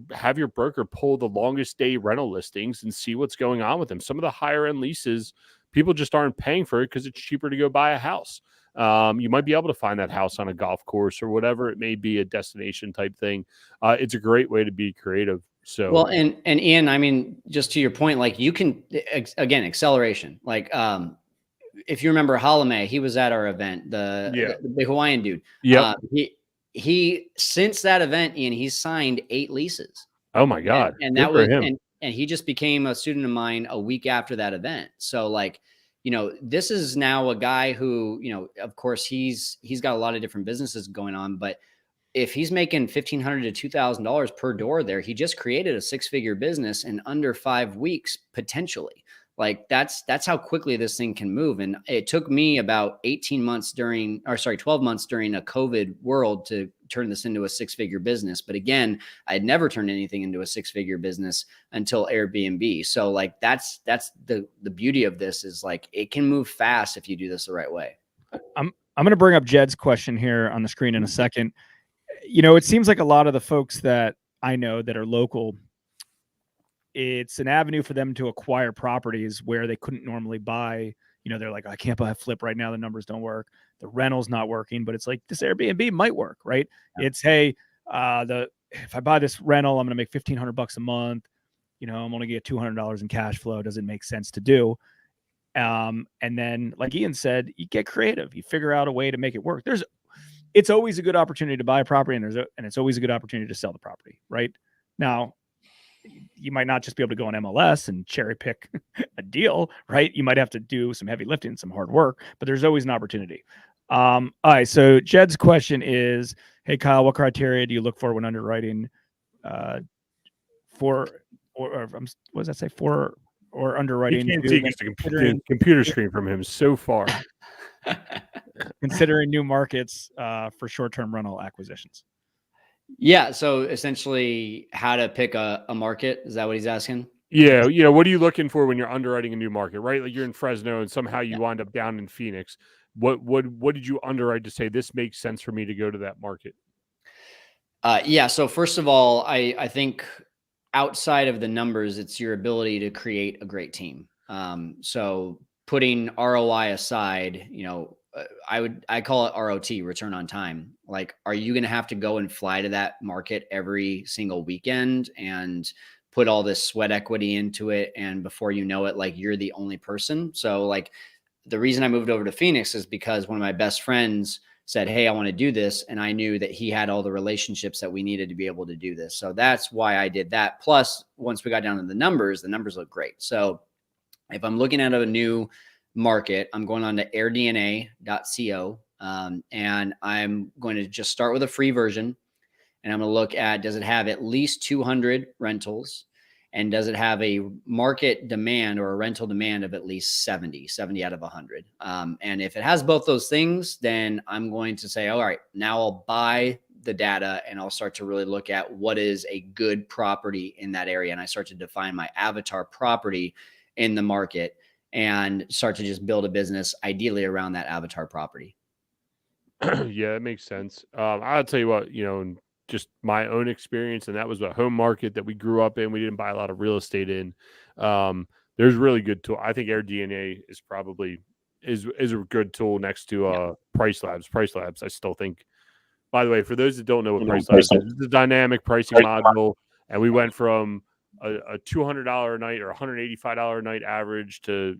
A: broker pull the longest day rental listings and see what's going on with them. Some of the higher end leases, people just aren't paying for it because it's cheaper to go buy a house. You might be able to find that house on a golf course or whatever it may be, a destination type thing. It's a great way to be creative. So
C: well, and Ian, I mean, just to your point, like you can again acceleration, like if you remember Halame, he was at our event, the Hawaiian dude.
A: Yeah.
C: He since that event, Ian, he's signed 8 leases.
A: Oh my God.
C: And that was him. And he just became a student of mine a week after that event. So like, this is now a guy who, of course he's got a lot of different businesses going on, but if he's making $1,500 to $2,000 per door there, he just created a 6-figure business in under 5 weeks, potentially. Like that's how quickly this thing can move. And it took me about 12 months during a COVID world to turn this into a 6-figure business. But again, I had never turned anything into a 6-figure business until Airbnb. So like, that's the beauty of this is like, it can move fast if you do this the right way.
B: I'm going to bring up Jed's question here on the screen in a second. It seems like a lot of the folks that I know that are local, it's an avenue for them to acquire properties where they couldn't normally buy. They're like, I can't buy a flip right now. The numbers don't work. The rental's not working, but it's like this Airbnb might work, right? Yeah. It's, hey, if I buy this rental, I'm going to make $1,500 a month. I'm only going to get $200 in cash flow. Does it make sense to do? And then like Ian said, you get creative, you figure out a way to make it work. It's always a good opportunity to buy a property and it's always a good opportunity to sell the property. Right now, you might not just be able to go on MLS and cherry pick a deal, right? You might have to do some heavy lifting, some hard work, but there's always an opportunity. All right. So Jed's question is, hey, Kyle, what criteria do you look for when underwriting for underwriting?
A: You can't see the computer screen from him so far.
B: Considering new markets for short-term rental acquisitions.
C: Yeah. So essentially how to pick a market. Is that what he's asking?
A: Yeah. What are you looking for when you're underwriting a new market, right? Like you're in Fresno and somehow you wind up down in Phoenix. What did you underwrite to say this makes sense for me to go to that market?
C: Yeah. So first of all, I think outside of the numbers, it's your ability to create a great team. So putting ROI aside, I call it ROT, return on time. Like, are you going to have to go and fly to that market every single weekend and put all this sweat equity into it? And before you know it, like you're the only person. So like the reason I moved over to Phoenix is because one of my best friends said, hey, I want to do this. And I knew that he had all the relationships that we needed to be able to do this. So that's why I did that. Plus, once we got down to the numbers look great. So if I'm looking at a new market, I'm going on to airdna.co. And I'm going to just start with a free version. And I'm going to look at, does it have at least 200 rentals? And does it have a market demand or a rental demand of at least 70 out of 100? And if it has both those things, then I'm going to say, all right, now I'll buy the data and I'll start to really look at what is a good property in that area. And I start to define my avatar property in the market and start to just build a business ideally around that avatar property.
A: Yeah, it makes sense. I'll tell you what, just my own experience, and that was a home market that we grew up in. We didn't buy a lot of real estate in. There's really good tool. I think AirDNA is probably is a good tool next to Price Labs. Price Labs, I still think. By the way, for those that don't know what Price Labs is, it's a dynamic pricing module, and we went from a $200 a night or $185 a night average to,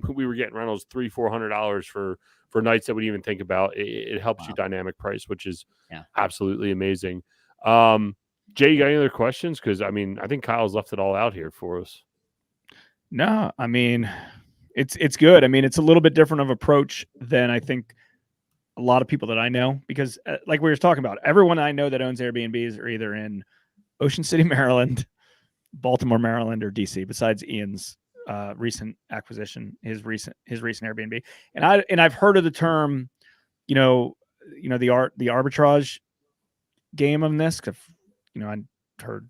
A: we were getting rentals $300-$400 for nights that we even think about. It helps you dynamic price, which is absolutely amazing. Jay, you got any other questions? Because I think Kyle's left it all out here for us.
B: No, it's good. It's a little bit different of approach than I think a lot of people that I know, because like we were talking about, everyone I know that owns Airbnbs are either in Ocean City, Maryland, Baltimore, Maryland, or DC, besides Ian's recent acquisition, his recent Airbnb. And I've heard of the term, the arbitrage game on this, because I heard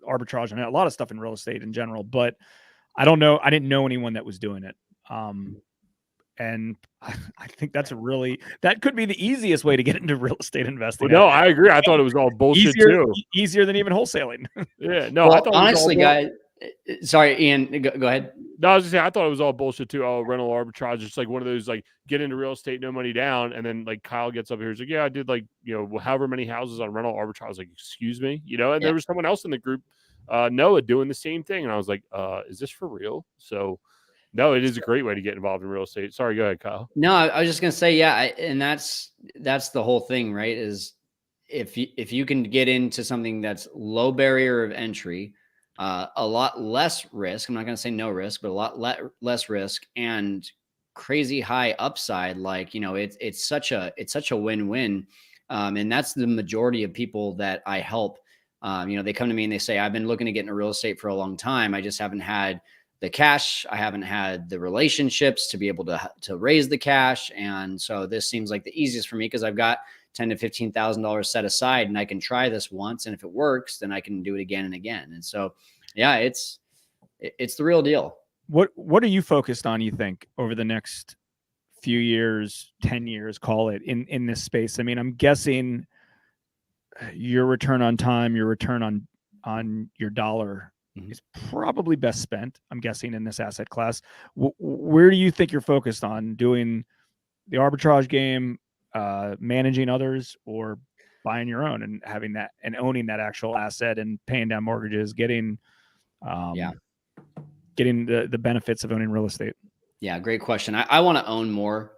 B: arbitrage and a lot of stuff in real estate in general, but I didn't know anyone that was doing it. And I think that could be the easiest way to get into real estate investing.
A: Well, no, I agree. I thought it was all bullshit too.
B: Easier than even wholesaling.
A: Yeah, no,
C: well,
A: I thought
C: honestly, guys. Sorry, Ian, go ahead.
A: No, I was just saying, I thought it was all bullshit too. Oh, rental arbitrage. It's like one of those, like, get into real estate, no money down. And then like Kyle gets up here. He's like, yeah, I did however many houses on rental arbitrage. I was like, excuse me, and there was someone else in the group, Noah, doing the same thing. And I was like, is this for real? So no, it is a great way to get involved in real estate. Sorry, go ahead, Kyle.
C: No, I was just going to say, and that's the whole thing, right? Is if you can get into something that's low barrier of entry, a lot less risk. I'm not going to say no risk, but a lot less risk and crazy high upside. Like, it's such a win-win. And that's the majority of people that I help. They come to me and they say, I've been looking to get into real estate for a long time. I just haven't had the cash. I haven't had the relationships to be able to raise the cash. And so this seems like the easiest for me, because I've got $10,000 to $15,000 set aside, and I can try this once. And if it works, then I can do it again and again. And so, it's the real deal.
B: What are you focused on, you think, over the next few years, 10 years, call it, in this space? I'm guessing your return on time, your return on your dollar is probably best spent, I'm guessing, in this asset class. Where do you think you're focused on? Doing the arbitrage game, managing others, or buying your own and having that and owning that actual asset and paying down mortgages, getting the benefits of owning real estate? Yeah,
C: great question. I want to own more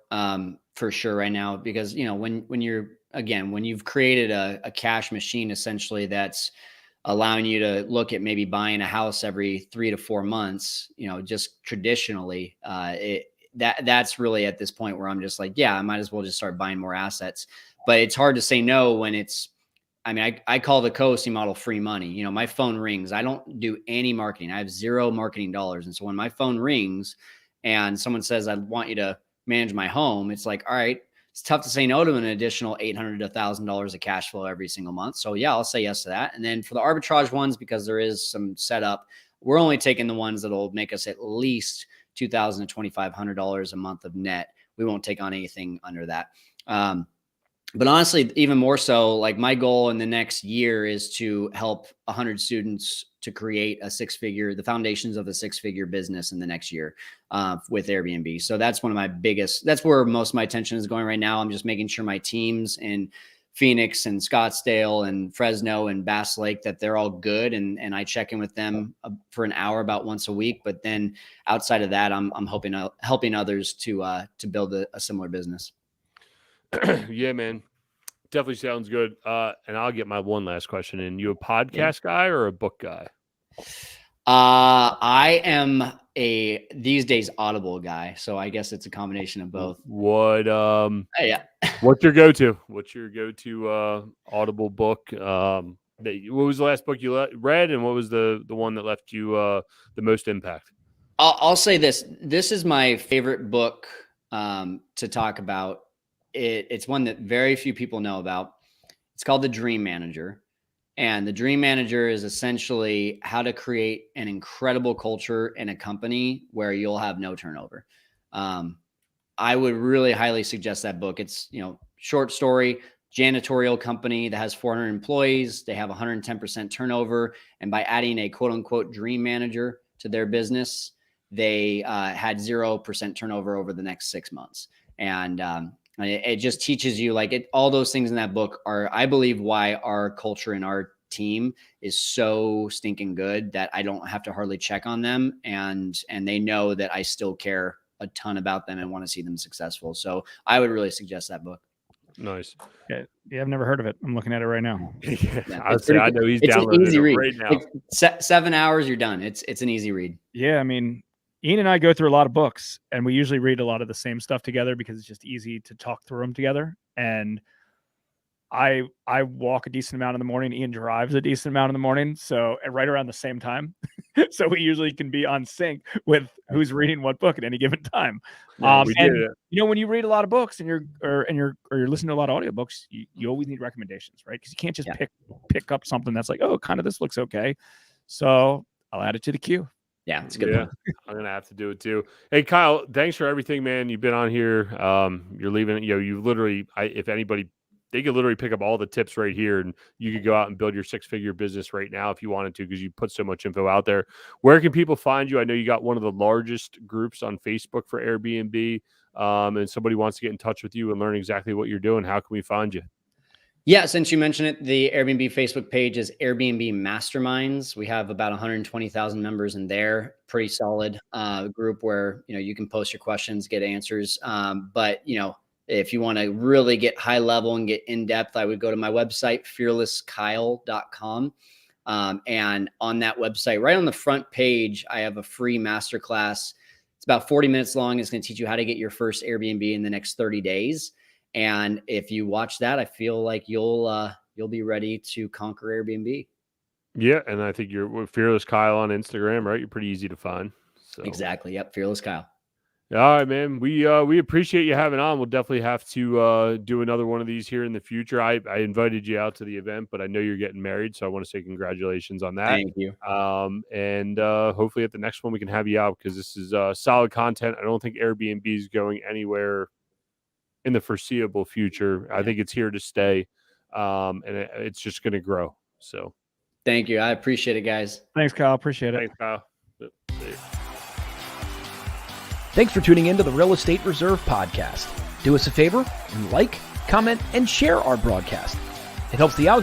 C: for sure right now, because when you've created a cash machine essentially that's allowing you to look at maybe buying a house every 3 to 4 months, just traditionally, that's really at this point where I'm just like, I might as well just start buying more assets. But it's hard to say no when I call the co-hosting model free money. My phone rings. I don't do any marketing. I have zero marketing dollars. And so when my phone rings and someone says, I want you to manage my home, it's like, all right, it's tough to say no to an additional $800 to $1,000 of cash flow every single month. So I'll say yes to that. And then for the arbitrage ones, because there is some setup, we're only taking the ones that'll make us at least $2,000 to $2,500 a month of net. We won't take on anything under that. But honestly, even more so, like, my goal in the next year is to help 100 students to create the foundations of a 6-figure business in the next year with Airbnb. So that's that's where most of my attention is going right now. I'm just making sure my teams in Phoenix and Scottsdale and Fresno and Bass Lake, that they're all good. And I check in with them for an hour about once a week. But then outside of that, I'm helping others to build a similar business.
A: Yeah, man. Definitely sounds good. And I'll get my one last question in. You a podcast guy or a book guy?
C: I am these days Audible guy. So I guess it's a combination of both.
A: What's your go-to? What's your go-to Audible book? What was the last book you read, and what was the one that left you the most impact?
C: I'll say this. This is my favorite book to talk about. It's one that very few people know about. It's called The Dream Manager. And The Dream Manager is essentially how to create an incredible culture in a company where you'll have no turnover. I would really highly suggest that book. It's, short story, janitorial company that has 400 employees. They have 110% turnover. And by adding a quote unquote dream manager to their business, they had 0% turnover over the next 6 months. And it just teaches you all those things in that book are, I believe, why our culture and our team is so stinking good that I don't have to hardly check on them. And they know that I still care a ton about them and want to see them successful. So I would really suggest that book.
A: Nice.
B: Yeah, I've never heard of it. I'm looking at it right now.
A: I know he's downloading it right now.
C: 7 hours, you're done. It's an easy read.
B: Yeah, I mean, Ian and I go through a lot of books, and we usually read a lot of the same stuff together because it's just easy to talk through them together. And I walk a decent amount in the morning. Ian drives a decent amount in the morning, so right around the same time. So we usually can be on sync with who's reading what book at any given time. When you read a lot of books and you're listening to a lot of audiobooks, you always need recommendations, right? Because you can't just pick up something that's like, oh, kind of this looks okay. So I'll add it to the queue.
C: Yeah, it's a good one.
A: I'm gonna have to do it too. Hey, Kyle, thanks for everything, man. You've been on here. You're leaving. You literally, if anybody, they could literally pick up all the tips right here, and you could go out and build your 6-figure business right now if you wanted to, because you put so much info out there. Where can people find you? I know you got one of the largest groups on Facebook for Airbnb, and somebody wants to get in touch with you and learn exactly what you're doing. How can we find you?
C: Yeah, since you mentioned it, the Airbnb Facebook page is Airbnb Masterminds. We have about 120,000 members in there. Pretty solid group where you can post your questions, get answers. But if you want to really get high level and get in depth, I would go to my website, fearlesskyle.com. And on that website, right on the front page, I have a free masterclass. It's about 40 minutes long. It's going to teach you how to get your first Airbnb in the next 30 days. And if you watch that, I feel like you'll be ready to conquer Airbnb.
A: Yeah, and I think you're Fearless Kyle on Instagram, right? You're pretty easy to find. So.
C: Exactly. Yep. Fearless Kyle.
A: All right, man. We appreciate you having on. We'll definitely have to do another one of these here in the future. I invited you out to the event, but I know you're getting married, so I want to say congratulations on that.
C: Thank you.
A: And hopefully at the next one we can have you out, because this is solid content. I don't think Airbnb is going anywhere in the foreseeable future. I think it's here to stay, and it's just going to grow. So,
C: thank you. I appreciate it, guys.
B: Thanks, Kyle. Appreciate it.
A: Thanks, Kyle.
D: Thanks for tuning in to the Real Estate Reserve podcast. Do us a favor and comment, and share our broadcast. It helps the algorithm